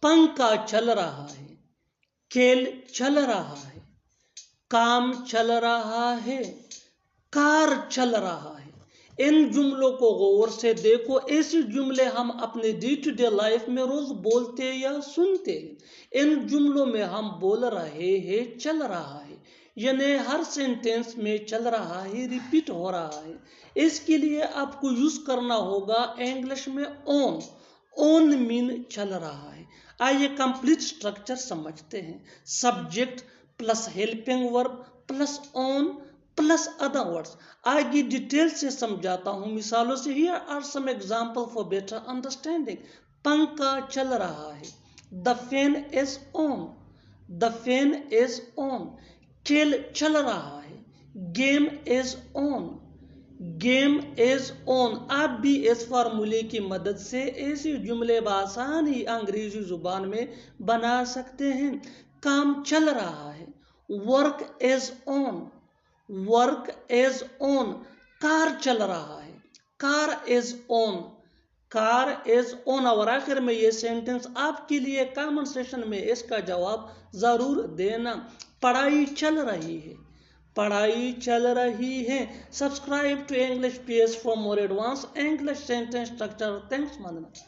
पंखा चल रहा है, खेल चल रहा है, काम चल रहा है, कार चल रहा है। इन जुमलों को गौर से देखो। ऐसे जुमले हम अपने डे टू डे लाइफ में रोज बोलते या सुनते हैं। इन जुमलों में हम बोल रहे हैं चल रहा है, यानी हर सेंटेंस में चल रहा है रिपीट हो रहा है। इसके लिए आपको यूज करना होगा इंग्लिश में ऑन। ऑन मीन चल रहा है। आइए कंप्लीट स्ट्रक्चर समझते हैं। Subject plus helping verb plus on plus other words. आगे डिटेल से समझाता हूं मिसालों से। Here are some example for better understanding. पंखा चल रहा है, the fan is on, the fan is on. खेल चल रहा है, game is on, game is on. आप भी इस फार्मूले की मदद से ऐसे जुमले बआसानी अंग्रेजी जुबान में बना सकते हैं। काम चल रहा है, work is on, work is on. Car चल रहा है, car is on, car is on. और आखिर में ये सेंटेंस आपके लिए कमेंट सेशन में इसका जवाब जरूर देना। पढ़ाई चल रही है, पढ़ाई चल रही है। Subscribe to English PS for more advance English sentence structure. Thanks मानना।